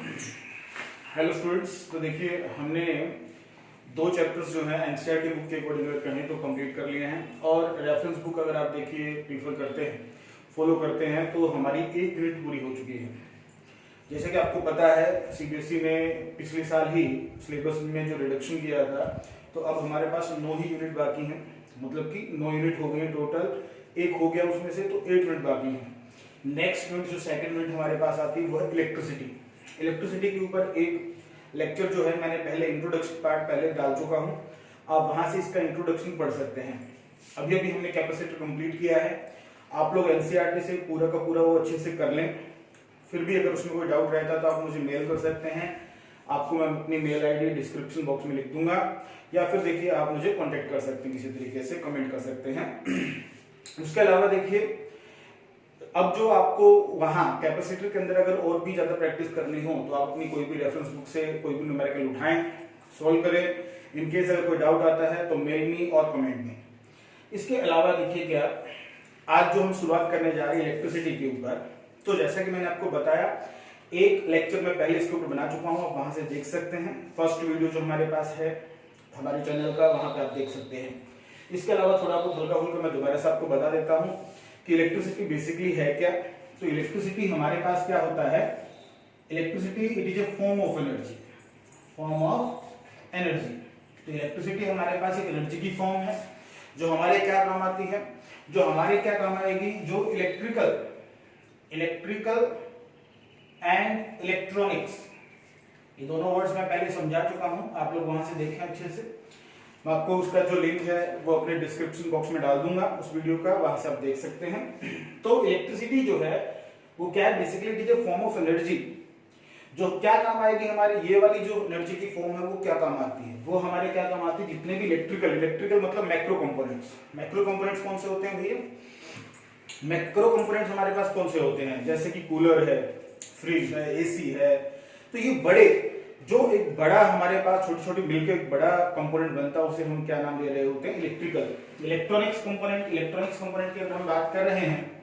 Hello students, तो देखिए हमने दो चैप्टर्स जो हैं एनसीईआरटी बुक के अकॉर्डिंग कहें तो कंप्लीट कर लिए हैं। और रेफरेंस बुक अगर आप देखिए प्रीफर करते हैं, फॉलो करते हैं, तो हमारी एक यूनिट पूरी हो चुकी है। जैसे कि आपको पता है सीबीएसई ने पिछले साल ही सिलेबस में जो रिडक्शन किया था, तो अब हमारे पास 9 ही यूनिट बाकी हैं। मतलब कि 9 यूनिट हो गई टोटल, एक हो गया उसमें से, तो 8 यूनिट बाकी हैं। नेक्स्ट यूनिट जो सेकंड यूनिट हमारे पास आती है वो है इलेक्ट्रिसिटी। इलेक्ट्रिसिटी के ऊपर एक लेक्चर जो है मैंने पहले इंट्रोडक्शन पार्ट पहले डाल चुका हूं, आप वहां से इसका इंट्रोडक्शन पढ़ सकते हैं। अभी अभी हमने कैपेसिटर कंप्लीट किया है। आप लोग एनसीईआरटी से पूरा का पूरा वो अच्छे से कर लें। फिर भी अगर उसमें कोई डाउट रहता है तो आप मुझे मेल कर सकते हैं। आपको मैं अपनी मेल आईडी डिस्क्रिप्शन बॉक्स में लिख दूंगा, या फिर देखिए आप मुझे कॉन्टेक्ट कर सकते हैं, किसी तरीके से कमेंट कर सकते हैं। उसके अलावा देखिए अब जो आपको वहां कैपेसिटर के अंदर अगर और भी ज्यादा प्रैक्टिस करनी हो तो आप अपनी कोई भी रेफरेंस बुक से कोई भी न्यूमेरिकल उठाएं, सॉल्व करें। इनकेस अगर कोई डाउट आता है तो मेल में और कमेंट में। इसके अलावा देखिए क्या आज जो हम शुरुआत करने जा रहे हैं इलेक्ट्रिसिटी के ऊपर, तो जैसा कि मैंने आपको बताया एक लेक्चर में पहले इसके ऊपर बना चुका हूं, आप वहां से देख सकते हैं। फर्स्ट वीडियो जो हमारे पास है हमारे चैनल का, वहां पे आप देख सकते हैं। इसके अलावा थोड़ा बहुत हल्का फुल्का मैं दोबारा से आपको बता देता हूं कि इलेक्ट्रिसिटी बेसिकली है क्या। तो इलेक्ट्रिसिटी हमारे पास क्या होता है, electricity it is a form of energy, form of energy. तो इलेक्ट्रिसिटी हमारे पास एक एनर्जी की फॉर्म है जो हमारे क्या काम आती है, जो हमारे क्या काम आएगी, जो इलेक्ट्रिकल एंड इलेक्ट्रॉनिक्स, ये दोनों वर्ड्स मैं पहले समझा चुका हूं, आप लोग वहां से देखें अच्छे से। मैं आपको उसका जो लिंक है वो अपने डिस्क्रिप्शन बॉक्स में डाल दूंगा उस वीडियो का, वहां से आप देख सकते हैं। तो इलेक्ट्रिसिटी जो है वो क्या है, basically it is a form of energy. जो क्या काम आएगी हमारी ये वाली जो एनर्जी की फॉर्म है वो क्या काम आती है, वो हमारे क्या काम आती है, जितने भी इलेक्ट्रिकल मतलब मैक्रो कंपोनेंट्स। मैक्रो कंपोनेंट्स कौन से होते हैं भैया, मैक्रो कंपोनेंट्स हमारे पास कौन से होते हैं, जैसे कि कूलर है, फ्रिज है, एसी है। तो ये बड़े जो एक बड़ा हमारे पास छोटी छोटी मिलकर एक बड़ा कंपोनेंट बनता है, उसे हम क्या नाम दे रहे होते हैं, इलेक्ट्रिकल। इलेक्ट्रॉनिक्स कंपोनेंट की अगर हम बात कर रहे हैं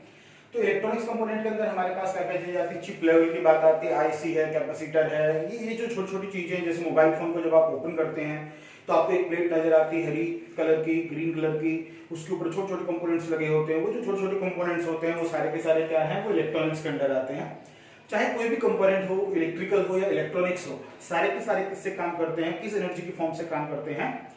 तो इलेक्ट्रॉनिक्स कंपोनेंट के अंदर हमारे पास क्या क्या चीजें आती है, चिप लेवल की बात आती है, आईसी है, कैपेसिटर है, ये जो छोटी छोटी चीजें, जैसे मोबाइल फोन को जब आप ओपन करते हैं तो आपको एक प्लेट नजर आती है हरी कलर की, ग्रीन कलर की, उसके ऊपर छोटे छोटे कंपोनेंट्स लगे होते हैं। वो जो छोटे छोटे कंपोनेंट्स होते हैं वो सारे के सारे क्या है, वो इलेक्ट्रॉनिक्स के अंदर आते हैं। चाहे कोई भी कंपोनेंट हो, इलेक्ट्रिकल हो या इलेक्ट्रॉनिक्स हो, सारे के सारे किससे काम करते हैं, किस एनर्जी की फॉर्म से काम करते हैं,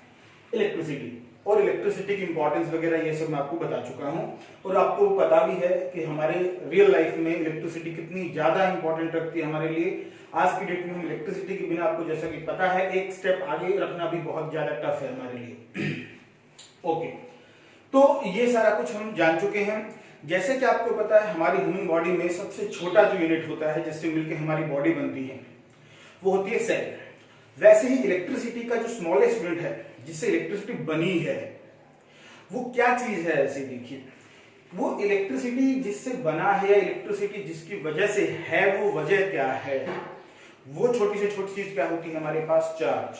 इलेक्ट्रिसिटी। और इलेक्ट्रिसिटी की इंपॉर्टेंस वगैरह ये सब मैं आपको बता चुका हूं। और आपको पता भी है कि हमारे रियल लाइफ में इलेक्ट्रिसिटी कितनी ज्यादा इंपॉर्टेंट रखती है हमारे लिए। आज की डेट में हम इलेक्ट्रिसिटी के बिना, आपको जैसा कि पता है, एक स्टेप आगे रखना भी बहुत ज्यादा टफ है हमारे लिए। ओके, तो ये सारा कुछ हम जान चुके हैं। जैसे कि आपको पता है हमारी ह्यूमन बॉडी में सबसे छोटा जो यूनिट होता है जिससे मिलकर हमारी बॉडी बनती है वो होती है सेल। वैसे ही इलेक्ट्रिसिटी का जो स्मॉलेस्ट यूनिट है जिससे इलेक्ट्रिसिटी बनी है वो क्या चीज है, ऐसे देखिए, वो इलेक्ट्रिसिटी जिससे बना है या इलेक्ट्रिसिटी जिसकी वजह से है वो वजह क्या है, वो छोटी से छोटी चीज क्या होती है हमारे पास, चार्ज।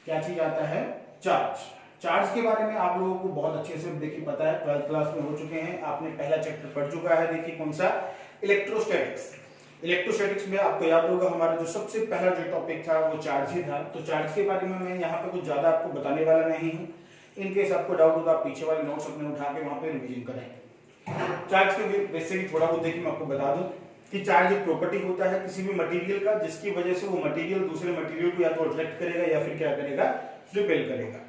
क्या चीज आता है, चार्ज। चार्ज के बारे में आप लोगों को बहुत अच्छे से देखिए पता है, 12th क्लास में हो चुके हैं, आपने पहला चैप्टर पढ़ चुका है। देखिए कौन सा, इलेक्ट्रोस्टैटिक्स। इलेक्ट्रोस्टैटिक्स में आपको याद होगा हमारा जो सबसे पहला जो टॉपिक था वो चार्ज ही था। तो चार्ज के बारे में मैं यहाँ पे कुछ ज्यादा आपको बताने वाला नहीं हूँ। इनकेस आपको डाउट होगा आप पीछे वाले नोट्स अपने उठा के वहां पे रिवीजन करें। चार्ज के बेसिकली थोड़ा बहुत देखिए मैं आपको बता दूं कि चार्ज एक प्रॉपर्टी होता है किसी भी मटेरियल का जिसकी वजह से वो मटेरियल दूसरे मटेरियल को या तो अट्रैक्ट करेगा या फिर क्या करेगा, रिपेल करेगा।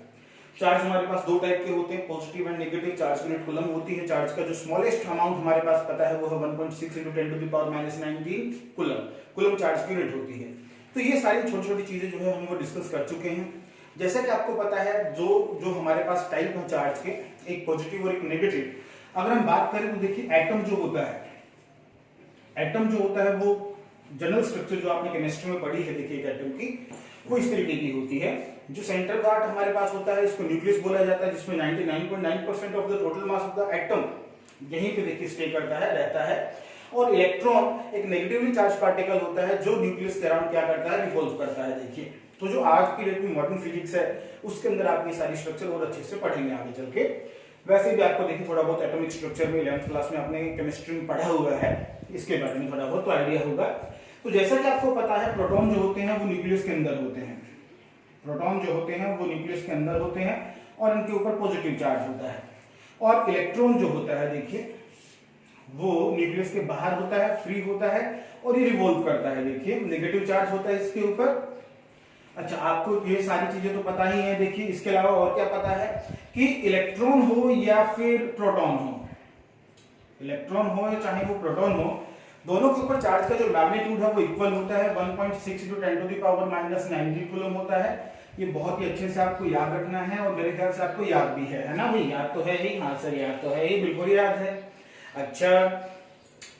चार्ज हमारे पास दो टाइप के होते हैं, पॉजिटिव एंड नेगेटिव। चार्ज की यूनिट कूलम होती है। चार्ज का जो स्मॉलेस्ट अमाउंट हमारे पास पता है वो है 1.6 × 10⁻⁹ कूलम। कूलम चार्ज की यूनिट होती है। तो ये सारी छोटी छोटी चीजें जो है हम वो डिस्कस कर चुके हैं। जैसा कि आपको पता है जो हमारे पास टाइप है चार्ज के, एक पॉजिटिव और एक नेगेटिव। अगर हम बात करें तो देखिए एटम जो होता है, एटम जो होता है वो जनरल स्ट्रक्चर जो आपने केमिस्ट्री में पढ़ी है, देखिए एटम की वो इस तरीके की होती है। जो सेंटर पार्ट हमारे पास होता है इसको न्यूक्लियस बोला जाता है, जिसमें 99.9% of the total mass of the atom यहीं पे देखिए स्टे करता है, रहता है। और इलेक्ट्रॉन एक नेगेटिवली चार्ज पार्टिकल होता है जो न्यूक्लियस के अराउंड क्या करता है, रिवॉल्व करता है। देखिए तो जो आज की डेट में मॉडर्न फिजिक्स है उसके अंदर आप ये सारी स्ट्रक्चर और अच्छे से पढ़ेंगे आगे चल के। वैसे भी आपको देखिए थोड़ा बहुत एटॉमिक स्ट्रक्चर में 11th क्लास में आपने केमिस्ट्री में पढ़ा हुआ है, इसके बारे में थोड़ा बहुत तो आइडिया होगा। तो जैसा कि आपको पता है प्रोटॉन जो होते हैं वो न्यूक्लियस के अंदर होते हैं, प्रोटॉन जो होते हैं वो न्यूक्लियस के अंदर होते हैं और इनके ऊपर पॉजिटिव चार्ज होता है। और इलेक्ट्रॉन जो होता है देखिए वो न्यूक्लियस के बाहर होता है, फ्री होता है और ये रिवॉल्व करता है। देखिए नेगेटिव चार्ज होता है इसके ऊपर। अच्छा, आपको ये सारी चीजें तो पता ही है। देखिए इसके अलावा और क्या पता है कि इलेक्ट्रॉन हो या फिर प्रोटॉन हो, इलेक्ट्रॉन हो या चाहे वो प्रोटॉन हो, दोनों के ऊपर चार्ज का जो मैग्नीट्यूड है वो इक्वल होता है। 1.6 × 10⁻⁻90 कूलम होता है। ये बहुत ही अच्छे से आपको याद रखना है और मेरे ख्याल से आपको याद भी है ना भाई? याद तो है ही? हाँ सर याद तो है ही, बिल्कुल याद है। अच्छा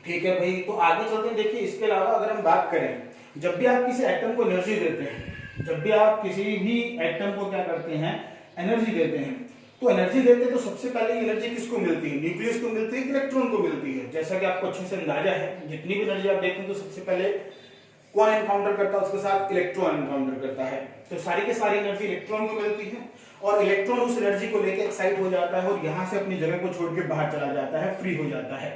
ठीक है भाई, तो आगे चलते हैं। देखिए इसके अलावा अगर हम बात करें, जब भी आप किसी एटम को एनर्जी देते हैं, जब भी आप किसी भी एटम को क्या करते हैं, एनर्जी देते हैं, तो एनर्जी देते हैं तो सबसे पहले एनर्जी किसको मिलती है? न्यूक्लियस को मिलती है, इलेक्ट्रॉन को मिलती है। जैसा कि आपको अच्छे से अंदाजा है, जितनी भी एनर्जी आप देखते हैं तो सबसे पहले कौन एनकाउंटर करता है उसके साथ? इलेक्ट्रॉन एनकाउंटर करता है। तो सारी की सारी एनर्जी इलेक्ट्रॉन को मिलती है और इलेक्ट्रॉन उस एनर्जी को लेकर एक्साइट हो जाता है और यहां से अपनी जगह को छोड़ के बाहर चला जाता है, फ्री हो जाता है।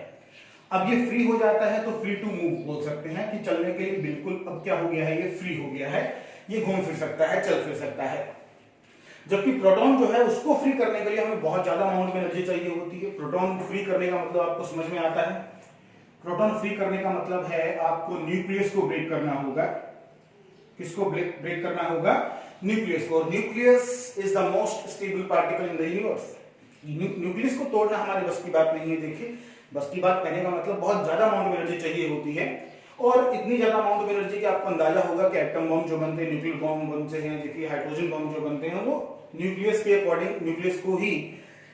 अब ये फ्री हो जाता है तो फ्री टू मूव बोल सकते हैं कि चलने के लिए बिल्कुल अब क्या हो गया है, ये फ्री हो गया है, ये घूम फिर सकता है, चल फिर सकता है। जबकि प्रोटॉन जो है उसको फ्री करने के लिए हमें बहुत ज्यादा अमाउंट में एनर्जी चाहिए होती है। प्रोटॉन फ्री करने का मतलब आपको समझ में आता है? प्रोटॉन फ्री करने का मतलब है आपको न्यूक्लियस को ब्रेक करना होगा। किसको ब्रेक करना होगा? न्यूक्लियस को। Nucleus is the most stable particle in the universe. Nucleus को तोड़ना हमारे बस की बात नहीं है। देखिए बस की बात कहने का मतलब बहुत ज्यादा अमाउंट में एनर्जी चाहिए होती है और इतनी ज्यादा अमाउंट में एनर्जी कि आपको अंदाजा होगा कि एटम बम जो बनते हैं, न्यूक्लियर बम बनते हैं, देखिए हाइड्रोजन बम जो बनते हैं वो न्यूक्लियस के अकॉर्डिंग, न्यूक्लियस को ही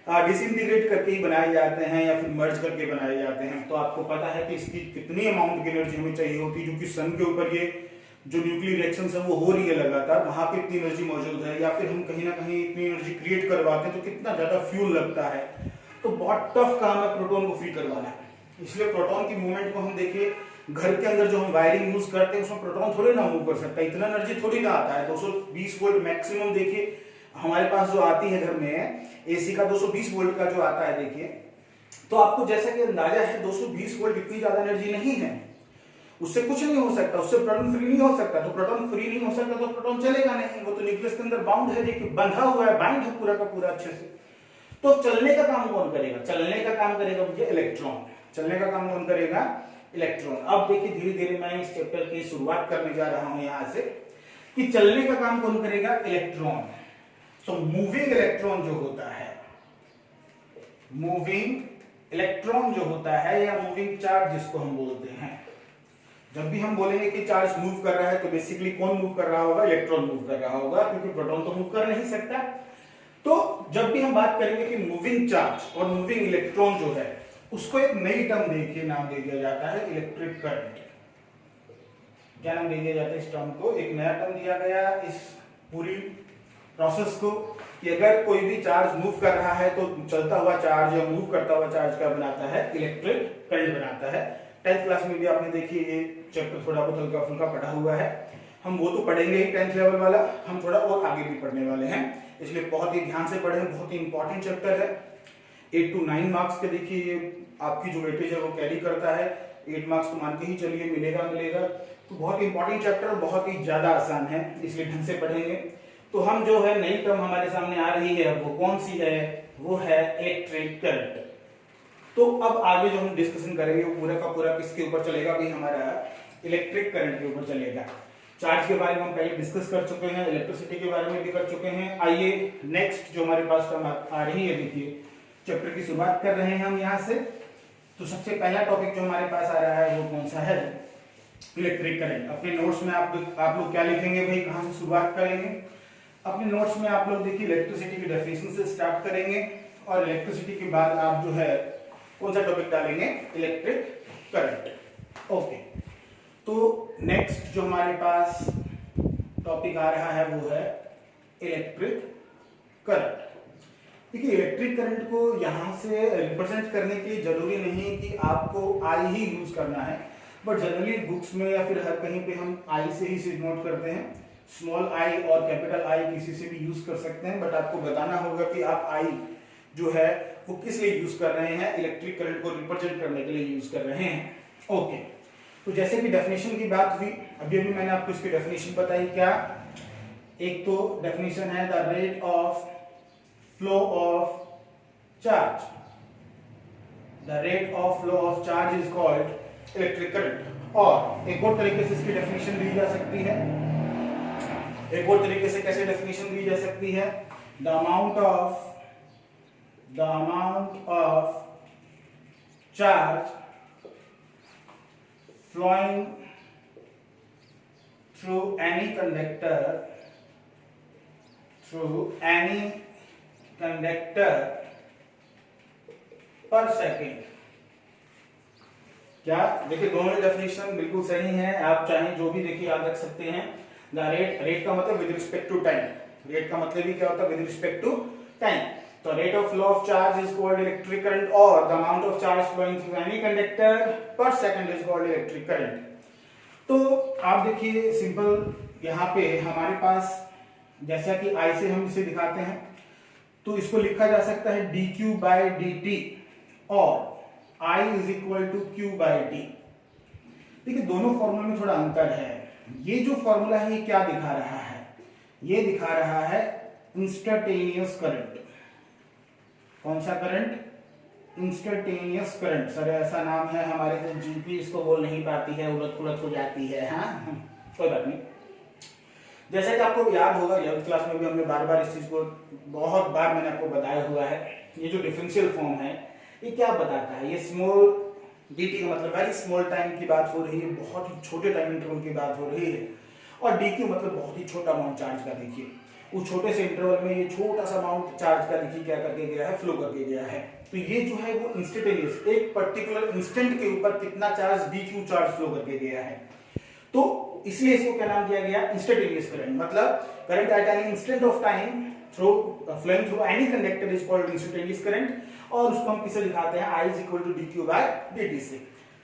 डिसइंटीग्रेट करके ही बनाए जाते हैं या फिर मर्ज करके बनाए जाते हैं। तो आपको पता है कि इसकी कितनी अमाउंट की एनर्जी हमें चाहिए होती है, क्योंकि सन के ऊपर ये जो न्यूक्लियर रिएक्शन है वो हो रही है लगातार, वहां पे इतनी एनर्जी मौजूद है, या फिर हम कहीं ना कहीं इतनी एनर्जी क्रिएट करवाते हैं तो कितना ज्यादा फ्यूल लगता है। तो बहुत टफ काम है प्रोटॉन को फ्री करवाना। इसलिए प्रोटॉन की मूवमेंट को हम देखिए, घर के अंदर जो हम वायरिंग यूज करते हैं उसमें प्रोटॉन थोड़ी ना मूव कर सकता है, इतना एनर्जी थोड़ी ना आता है। 220 वोल्ट मैक्सिमम देखिए हमारे पास जो आती है घर में, एसी का 220 वोल्ट का जो आता है देखिए, तो आपको जैसा कि अंदाजा है 220 वोल्ट इतनी ज्यादा एनर्जी नहीं है, उससे कुछ नहीं हो सकता, उससे प्रोटॉन फ्री नहीं हो सकता। तो प्रोटॉन फ्री नहीं हो सकता तो प्रोटॉन चलेगा नहीं, वो तो न्यूक्लियस के अंदर बाउंड है, देखिए बंधा हुआ है, बाइंड है पूरा का पूरा अच्छे से। तो चलने का काम कौन करेगा? चलने का काम करेगा मुझे इलेक्ट्रॉन। चलने का काम कौन करेगा? इलेक्ट्रॉन। अब देखिए धीरे धीरे मैं इस चैप्टर की शुरुआत करने जा रहा हूं यहां से कि चलने का काम कौन करेगा? इलेक्ट्रॉन। तो मूविंग इलेक्ट्रॉन जो होता है, मूविंग इलेक्ट्रॉन जो होता है या मूविंग चार्ज जिसको हम बोलते हैं, जब भी हम बोलेंगे कि चार्ज मूव कर रहा है तो बेसिकली कौन मूव कर रहा होगा? इलेक्ट्रॉन मूव कर रहा होगा, क्योंकि प्रोटॉन तो मूव कर नहीं सकता। तो जब भी हम बात करेंगे कि मूविंग चार्ज और मूविंग इलेक्ट्रॉन जो है उसको एक नई टर्म देखिए नाम दे दिया जाता है इलेक्ट्रिक करंट। क्या नाम दे दिया जाता है इस टर्म को? एक नया टर्म दिया गया इस पूरी प्रोसेस को कि अगर कोई भी चार्ज मूव कर रहा है तो चलता हुआ चार्ज या मूव करता हुआ चार्ज क्या बनाता है? इलेक्ट्रिक करंट बनाता है। 10th क्लास में भी आपने देखिए ये चैप्टर थोड़ा बहुत हल्का फुल्का पढ़ा हुआ है, हम वो तो पढ़ेंगे ही 10th लेवल वाला, हम थोड़ा और आगे भी पढ़ने वाले हैं, इसलिए बहुत ही ध्यान से पढ़ें, बहुत ही इंपॉर्टेंट चैप्टर है। 8 to 9 मार्क्स के देखिए ये आपकी जो वेटेज है वो कैरी करता है, 8 मार्क्स तो मान के ही चलिए मिलेगा। तो बहुत इंपॉर्टेंट चैप्टर, बहुत ही ज्यादा आसान है, इसलिए ढंग से पढ़ेंगे। तो हम जो है नई टर्म हमारे सामने आ रही है वो कौन सी है? वो है इलेक्ट्रिक करंट। तो अब आगे जो हम डिस्कशन करेंगे वो पूरा का पूरा किसके ऊपर चलेगा? भाई हमारा इलेक्ट्रिक करंट के ऊपर चलेगा। चार्ज के बारे में हम पहले डिस्कस कर चुके हैं, इलेक्ट्रिसिटी के बारे में भी कर चुके हैं। आइए नेक्स्ट जो हमारे पास टर्म आ रही है, देखिए चैप्टर की शुरुआत कर रहे हैं हम यहाँ से। तो सबसे पहला टॉपिक जो हमारे पास आ रहा है वो कौन सा है? Electric current. अपने नोट्स में आप लोग क्या लिखेंगे भाई? कहां से शुरुआत करेंगे? अपने नोट्स में आप लोग देखिए इलेक्ट्रिसिटी की डेफिनेशन से स्टार्ट करेंगे और इलेक्ट्रिसिटी के बाद आप जो है कौन सा टॉपिक डालेंगे? Electric current. ओके, तो नेक्स्ट जो हमारे पास टॉपिक आ रहा है वो है इलेक्ट्रिक करंट। देखिए इलेक्ट्रिक करंट को यहां से रिप्रेजेंट करने के लिए जरूरी नहीं कि आपको आई ही यूज करना है, बट जनरली बुक्स में या फिर हर कहीं पे हम आई से ही नोट करते हैं। स्मॉल आई और कैपिटल आई किसी से भी यूज कर सकते हैं, बट आपको बताना होगा कि आप आई जो है वो किस लिए यूज कर रहे हैं? इलेक्ट्रिक करंट को रिप्रेजेंट करने के लिए यूज कर रहे हैं। ओके, तो जैसे कि डेफिनेशन की बात हुई, अभी अभी मैंने आपको इसकी डेफिनेशन बताई। क्या? एक तो डेफिनेशन है the rate of flow of charge, the rate of flow of charge is called electric current. और एक और तरीके से इसकी डेफिनेशन दी जा सकती है, एक और तरीके से कैसे डेफिनेशन दी जा सकती है, the amount of charge flowing through any conductor per second। क्या? देखिए दोनों डेफिनेशन बिल्कुल सही है, आप चाहें जो भी देखिए याद रख सकते हैं। द रेट का मतलब with respect to time, rate का मतलब ही क्या होता है? With respect to time. तो rate of flow of charge is called electric current और the amount of charge flowing through any conductor per second is called electric current. तो आप देखिए सिंपल यहाँ पे हमारे पास जैसा कि I से हम इसे दिखाते हैं, तो इसको लिखा जा सकता है dq बाय dt और I is equal to q by T. देखिए दोनों फॉर्मूला में थोड़ा अंतर है। ये जो फॉर्मूला है ये क्या दिखा रहा है? ये दिखा रहा है इंस्टेंटेनियस करंट। कौन सा करंट? Instantaneous current. सर ऐसा नाम है हमारे तो जीपी इसको बोल नहीं पाती है, उलट पुलट हो जाती है। हाँ कोई बात नहीं। जैसा कि आपको याद होगा 11th क्लास में भी हमने बार बार इस चीज को बहुत बार मैंने आपको बताया हुआ है। ये जो डिफरेंशियल फॉर्म है ये क्या बताता है? ये स्मॉल dt का मतलब वेरी स्मॉल टाइम की बात हो रही है, बहुत ही छोटे टाइम इंटरवल की बात हो रही है। और dq मतलब बहुत ही छोटा अमाउंट चार्ज का। देखिए उस छोटे से इंटरवल में ये छोटा सा अमाउंट चार्ज का देखिए क्या करके गया है? फ्लो करके गया है। तो ये जो है वो इंस्टेंटेनियस, एक पर्टिकुलर इंस्टेंट के ऊपर कितना चार्ज dq चार्ज फ्लो करके गया है। तो इसलिए इसको क्या नाम दिया गया? Instantaneous current. मतलब current at an instant of time through flowing through any conductor is called instantaneous current. और उसको हम किससे दिखाते हैं? I is equal to dq by dt से।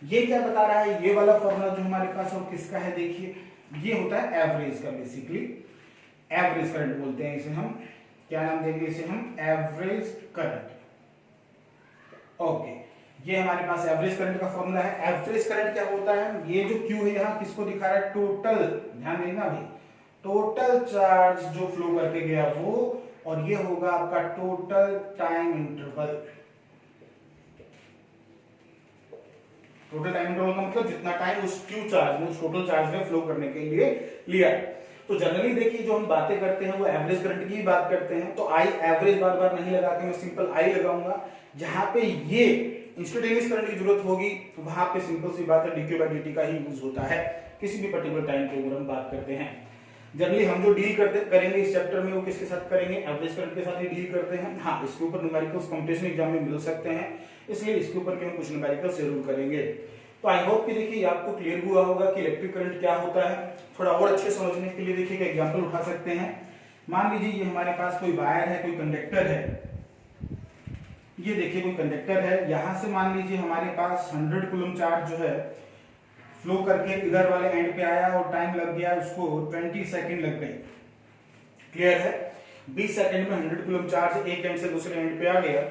ये क्या बता रहा है? ये वाला फॉर्मूला जो हमारे पास है वो किसका है? देखिए ये होता है एवरेज का। बेसिकली एवरेज करंट बोलते हैं इसे हम। क्या नाम देंगे इसे हम? Average current. ओके, ये हमारे पास एवरेज करंट का फॉर्मूला है। एवरेज करंट क्या होता है? ये जो Q है यहाँ किसको दिखा रहा है? टोटल, ध्यान देना भाई, टोटल चार्ज जो फ्लो करके गया वो, और ये होगा आपका total time interval. Total time interval का मतलब जितना टाइम उस Q चार्ज में, उस टोटल चार्ज में फ्लो करने के लिए लिया। तो जनरली देखिए जो हम बातें करते हैं वो एवरेज करंट की ही बात करते हैं। तो आई एवरेज बार बार नहीं लगा के मैं सिंपल आई लगाऊंगा। जहां पे ये इंस्टेंटेनियस करंट की जरूरत होगी तो वहां पे सिंपल सी बात है dq बाय dt का ही यूज होता है किसी भी पर्टिकुलर टाइम के ऊपर हम बात करते हैं। जनरली हम जो डील करेंगे इस चैप्टर में वो किसके साथ करेंगे? एवरेज करंट के साथ ही डील करते हैं। हाँ, इसके ऊपर न्यूमेरिकल्स कंपटीशन एग्जाम में मिल सकते हैं, इसलिए इसके ऊपर भी हम कुछ न्यूमेरिकल्स जरूर करेंगे। तो आई होप कि देखिए आपको क्लियर हुआ होगा कि इलेक्ट्रिक करंट क्या होता है। थोड़ा और अच्छे समझने के लिए देखिए एग्जांपल उठा सकते हैं। मान लीजिए ये हमारे पास कोई वायर है, कोई कंडक्टर है। ये देखिए कोई कंडक्टर है, यहां से मान लीजिए हमारे पास 100 कूलम चार्ज जो है फ्लो करके इधर वाले एंड पे आया और टाइम लग गया उसको 20 सेकंड लग गए। क्लियर है? 20 सेकंड में 100 कूलम चार्ज एक एंड से दूसरे एंड पे आ गया।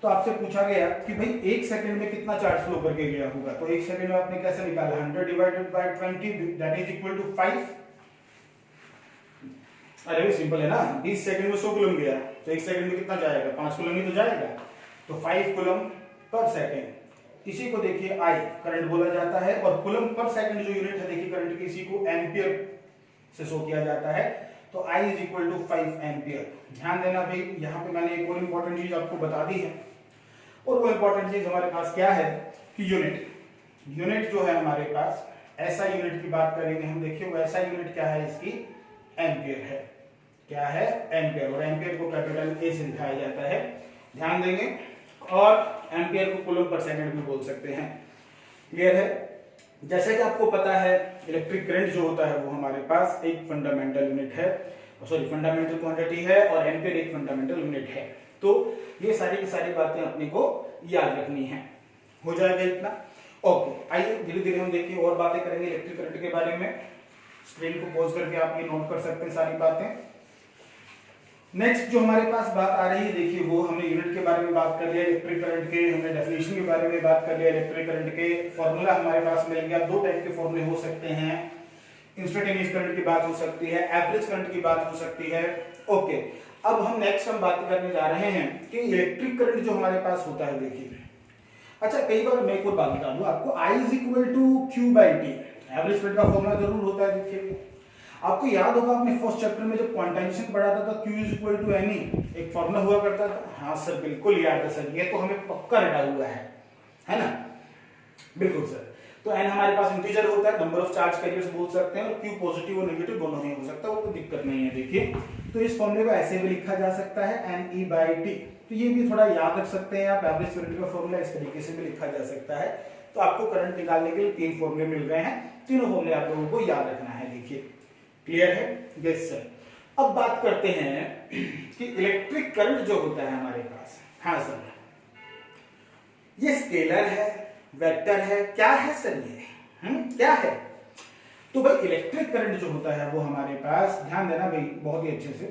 तो आपसे पूछा गया कि भाई एक सेकंड में कितना चार्ज फ्लो करके गया होगा। तो एक सेकंड में आपने कैसे निकाला? 100 divided by 20 that is equal to 5। अरे भी सिंपल है ना, 20 सेकंड में 100 कूलम गया तो एक सेकंड में कितना जाएगा? 5 कूलम ही तो जाएगा। तो 5 कूलम पर सेकंड, इसी को देखिए आई करंट बोला जाता है। और कूलम पर सेकंड जो यूनिट है देखिए करंट की, इसी को एम्पियर से शो किया जाता है। तो I is equal to 5 ampere. ध्यान देना भाई, यहाँ पे मैंने एक और इंपॉर्टेंट चीज आपको बता दी है। और वो इंपॉर्टेंट चीज हमारे पास क्या है कि यूनिट जो है हमारे पास, ऐसा यूनिट की बात करेंगे हम। देखिए वो ऐसा यूनिट क्या है इसकी? एम्पियर है। क्या है? एम्पियर। और एम्पियर को कैपिटल ए से दिखाया जाता है, ध्यान देंगे। और एम्पियर को कूलम पर सेकंड भी बोल सकते हैं। क्लियर है? जैसे कि आपको पता है इलेक्ट्रिक करंट जो होता है वो हमारे पास एक फंडामेंटल यूनिट है, सॉरी फंडामेंटल क्वांटिटी है, और एम्पियर एक फंडामेंटल यूनिट है। तो ये सारी की सारी बातें अपने को याद रखनी है। हो जाएगा इतना? ओके, आइए धीरे धीरे हम देखिए और बातें करेंगे इलेक्ट्रिक करंट के बारे में। स्क्रीन को पॉज करके आप ये नोट कर सकते हैं सारी बातें। नेक्स्ट जो हमारे पास बात आ रही है, देखिए वो हमने यूनिट के बारे में बात कर लिया, इलेक्ट्रिक करंट के हमने डेफिनेशन के बारे में बात कर लिया, इलेक्ट्रिक करंट के फॉर्मूला हमारे पास मिल गया। दो टाइप के फॉर्मूले हो सकते हैं, इंस्टेंटेनियस करंट की बात हो सकती है, एवरेज करंट की बात हो सकती है। ओके, अब हम नेक्स्ट हम बात करने जा रहे हैं कि इलेक्ट्रिक करंट जो हमारे पास होता है, देखिए अच्छा कई बार मैं एक और बात बता दूं आपको, I is equal to Q by T, average current का फॉर्मूला जरूर होता है। देखिए आपको याद होगा आपने फर्स्ट चैप्टर में जब क्वांटाइजेशन पढ़ा था तो Q is equal to NE एक फॉर्मूला हुआ करता था। हाँ सर बिल्कुल याद है सर, ये तो हमें पक्का रटा हुआ है ना, बिल्कुल सर। तो N हमारे पास इंटीजर होता है, नंबर ऑफ चार्ज कैरियर्स बोल सकते हैं, और Q पॉजिटिव और नेगेटिव दोनों ही हो सकता है, वो कोई दिक्कत नहीं है। देखिए तो इस फॉर्मूले को ऐसे भी लिखा जा सकता है NE by T, तो ये भी थोड़ा याद रख सकते हैं आप। एवरेज करंट का फॉर्मूला इस तरीके से भी लिखा जा सकता है। तो आपको करंट निकालने के लिए तीन फॉर्मूले मिल गए हैं, तीनों फॉर्मूले आप लोगों को याद रखना है। देखिए क्लियर है? Yes sir. अब बात करते हैं कि इलेक्ट्रिक करंट जो होता है हमारे पास, हाँ सर ये स्केलर है, वेक्टर है, क्या है सर ये? क्या है? तो भाई इलेक्ट्रिक करंट जो होता है वो हमारे पास, ध्यान देना भाई बहुत ही अच्छे से,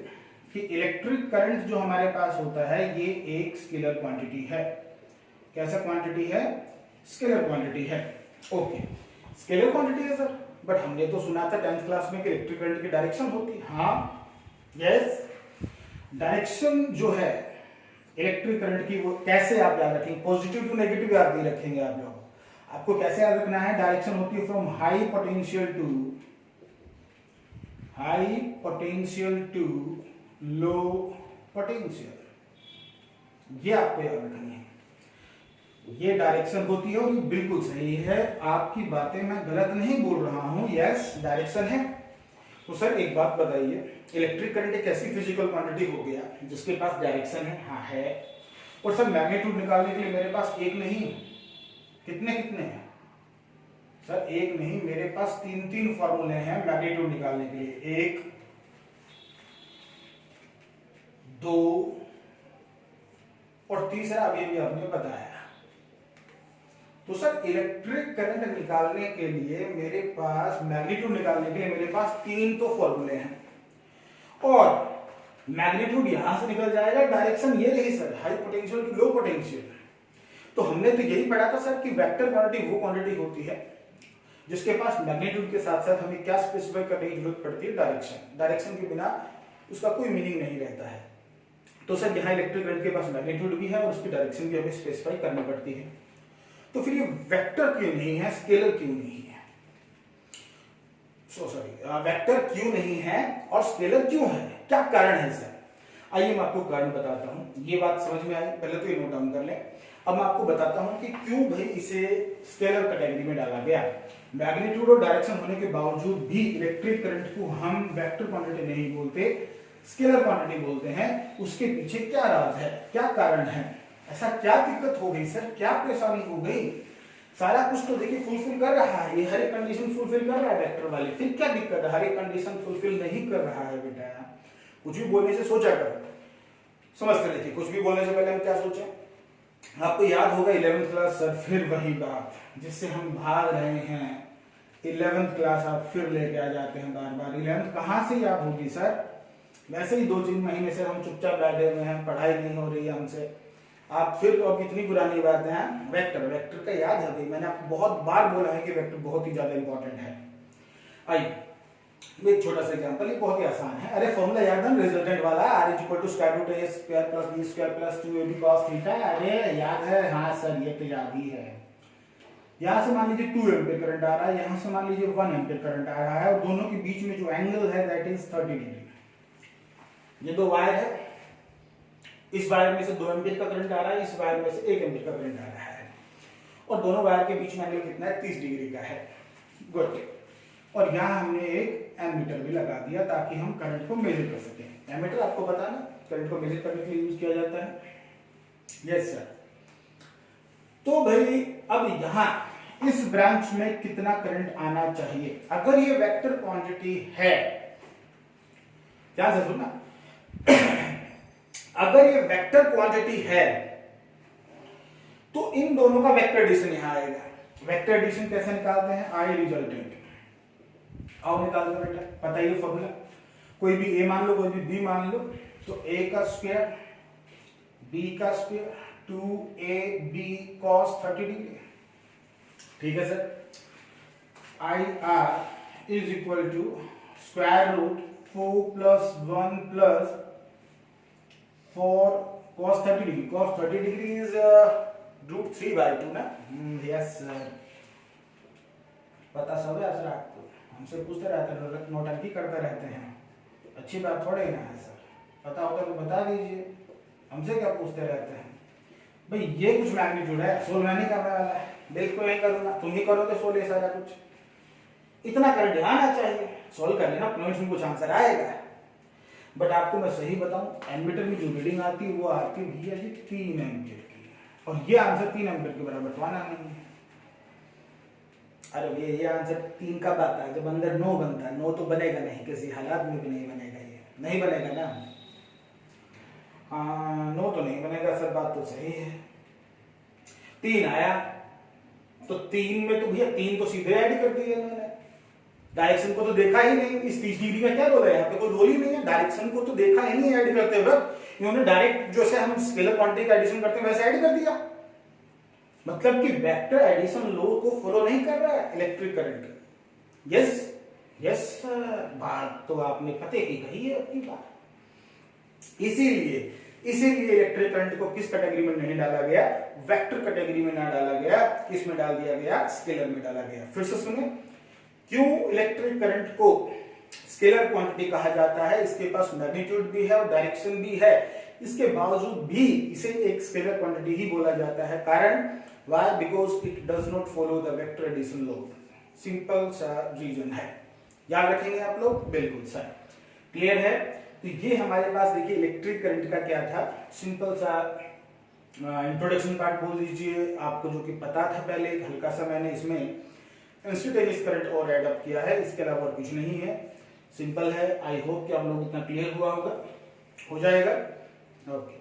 कि इलेक्ट्रिक करंट जो हमारे पास होता है ये एक स्केलर क्वांटिटी है। कैसा क्वांटिटी है? स्केलर क्वांटिटी है। ओके, स्केलर क्वांटिटी है सर, बट हमने तो सुना था 10th क्लास में कि इलेक्ट्रिक करंट की डायरेक्शन होती है। हाँ यस, डायरेक्शन जो है इलेक्ट्रिक करंट की वो कैसे आप याद रखेंगे? पॉजिटिव टू नेगेटिव याद नहीं रखेंगे आप लोग, आपको कैसे याद रखना है? डायरेक्शन होती है from high potential to low potential, ये आपको याद रखनी है। ये डायरेक्शन होती है और ये बिल्कुल सही है, आपकी बातें मैं गलत नहीं बोल रहा हूं। यस डायरेक्शन है। तो सर एक बात बताइए, इलेक्ट्रिक करंट एक ऐसी फिजिकल क्वांटिटी हो गया जिसके पास डायरेक्शन है? हाँ है। और सर मैग्नीट्यूड निकालने के लिए मेरे पास एक नहीं, कितने हैं सर? एक नहीं, मेरे पास तीन फॉर्मूले हैं मैग्नीट्यूड निकालने के लिए, 1 2 और तीसरा अभी भी आपने बताया। तो सर इलेक्ट्रिक करंट निकालने के लिए मेरे पास, मैग्नीट्यूड निकालने के लिए मेरे पास तीन तो फॉर्मूले हैं, और मैग्नीट्यूड यहां से निकल जाएगा, डायरेक्शन ये रही sir, high potential to low potential. तो हमने तो यही पढ़ा था सर कि वेक्टर क्वांटिटी वो क्वांटिटी होती है जिसके पास मैग्नीट्यूड के साथ साथ हमें क्या स्पेसिफाई करने की जरूरत पड़ती है? डायरेक्शन। डायरेक्शन के बिना उसका कोई मीनिंग नहीं रहता है। तो सर यहाँ इलेक्ट्रिक करंट के पास मैग्नीट्यूड भी है और उसकी डायरेक्शन भी हमें स्पेसिफाई करनी पड़ती है। तो फिर ये वेक्टर क्यों नहीं है, स्केलर क्यों नहीं है? वेक्टर क्यों नहीं है और स्केलर क्यों है? क्या कारण है सर? आइए मैं आपको कारण बताता हूं। ये बात समझ में आई? पहले तो ये नोट डाउन कर लें। अब मैं आपको बताता हूं कि क्यों भाई इसे स्केलर कैटेगरी में डाला गया। मैग्नीट्यूड और डायरेक्शन होने के बावजूद भी इलेक्ट्रिक करंट को हम वेक्टर क्वांटिटी नहीं बोलते, स्केलर क्वांटिटी बोलते हैं। उसके पीछे क्या राज है, क्या कारण है? ऐसा क्या दिक्कत हो गई सर, क्या परेशानी हो गई? सारा कुछ तो देखिए फुलफिल कर रहा है, ये हर एक कंडीशन फुलफिल कर रहा है वेक्टर वाले, फिर क्या दिक्कत है? हर एक कंडीशन फुलफिल नहीं कर रहा है बेटा। कुछ भी बोलने से सोचा करो, समझते देखिए, कुछ भी बोलने से पहले हम क्या सोचें? आपको याद होगा 11th क्लास सर, फिर वही बात जिससे हम भाग रहे हैं। 11th क्लास आप फिर लेके आ जाते हैं बार बार। 11th कहाँ से याद होगी सर? वैसे ही 2-3 महीने से हम चुपचाप बैठे हुए हैं, पढ़ाई नहीं हो रही है हमसे। आप फिर अब इतनी पुरानी बातें हैं। वेक्टर का याद है भाई, मैंने आपको बहुत बार बोला है कि वेक्टर बहुत ही ज्यादा इंपॉर्टेंट है। आइए एक छोटा सा एग्जांपल, ये बहुत ही आसान है। अरे फॉर्मूला याद है रिजल्टेंट वाला, r = √a² + b² + 2ab cos theta. अरे याद है? हाँ सर ये तो याद ही है। यहां से मान लीजिए 2 एम्पीयर करंट आ रहा है, यहां से मान लीजिए 1 एम्पीयर करंट आ रहा है, और दोनों के बीच में जो एंगल है दैट इज 30 डिग्री। ये दो वायर है, इस वायर में से 2 एम्पीयर का करंट आ रहा है, इस वायर में से 1 एम्पीयर का करंट आ रहा है, और दोनों वायर के बीच में एंगल कितना है? 30 डिग्री का है। गुड। और यहाँ हमने एक एमीटर भी लगा दिया ताकि हम करंट को मेजर कर सकें। एमीटर आपको पता ना, करंट को मेजर करने के लिए यूज किया जाता है। Yes sir. तो भाई अब यहाँ इस ब्रांच में कितना करंट आना चाहिए? अगर ये वेक्टर क्वांटिटी है, ध्यान से सुनना, अगर ये वेक्टर क्वांटिटी है तो इन दोनों का वेक्टर एडिशन यहां आएगा। वेक्टर एडिशन कैसे निकालते हैं? आई रिजल्टेंट। आओ निकाल दो बेटा, पता ही है फॉर्मूला। कोई भी ए मान लो, कोई भी बी मान लो, तो a का स्क्वायर b का स्क्वायर 2ab cos 30 डिग्री। ठीक है sir. IR is equal to square root 4 plus 1 plus 4 cos 30 degree. cos 30 degree is root 3/2 ना। यस सर, पता सब है सर आपको, हमसे पूछते रहते हैं, नोटंकी करते रहते हैं, अच्छी बात थोड़े ही ना है सर, पता होता तो बता दीजिए, हमसे क्या पूछते रहते हैं। भाई ये कुछ मैग्नीट्यूड है, सोल्व मैं नहीं करने वाला है, बिल्कुल नहीं करूंगा, तुम ही करोगे सोल्व ये सारा कुछ, इतना करंट आना चाहिए, सोल्व कर लेना, पॉइंट्स में कुछ आंसर आएगा। बट आपको मैं सही बताऊं, एमीटर में जो रीडिंग आती है वो आती है भैया जी 3 एम्पियर की, और ये आंसर 3 एम्पियर के बराबर तो आना नहीं है। अरे भैया ये आंसर 3 कब आता है, जब अंदर 9 बनता है, 9 तो बनेगा नहीं, किसी हालात में भी नहीं बनेगा, ये नहीं बनेगा ना। हाँ 9 तो नहीं बनेगा सर, बात तो सही है। 3 आया तो 3 में तो भैया 3 तो सीधे ऐड कर दिए मैंने, डायरेक्शन को तो देखा ही नहीं, इस 30 डिग्री का क्या रोल है, यहाँ पे कोई रोल ही नहीं है, डायरेक्शन को तो देखा ही नहीं ऐड करते वक्त, इन्होंने डायरेक्ट जैसे हम स्केलर क्वांटिटी का एडिशन करते हैं वैसे ऐड कर दिया, मतलब कि वेक्टर एडिशन लॉ को फॉलो नहीं कर रहा है इलेक्ट्रिक करंट। यस यस, बात तो आपने पते की कही है अपनी बात। इसीलिए इलेक्ट्रिक करंट को किस कैटेगरी में नहीं डाला गया, वेक्टर कैटेगरी में ना डाला गया, किसमें डाल दिया गया, स्केलर में डाला गया। फिर से सुने, क्यों इलेक्ट्रिक करंट को स्केलर क्वांटिटी कहा जाता है, इसके पास मैग्नीट्यूड भी है और डायरेक्शन भी है, इसके बावजूद भी इसे एक स्केलर क्वांटिटी ही बोला जाता है। कारण why, because it does not follow the vector addition law. Simple सा रीजन है, याद रखेंगे आप लोग, बिल्कुल सर, क्लियर है। तो ये हमारे पास देखिए इलेक्ट्रिक करंट का क्या था, सिंपल सा इंट्रोडक्शन पार्ट बोल दीजिए आपको, जो कि पता था पहले, हल्का सा मैंने इसमें इंस्टेंटेनियस करंट और ऐड अप किया है, इसके अलावा और कुछ नहीं है, सिंपल है। आई होप कि आप लोग इतना क्लियर हुआ होगा, हो जाएगा, ओके।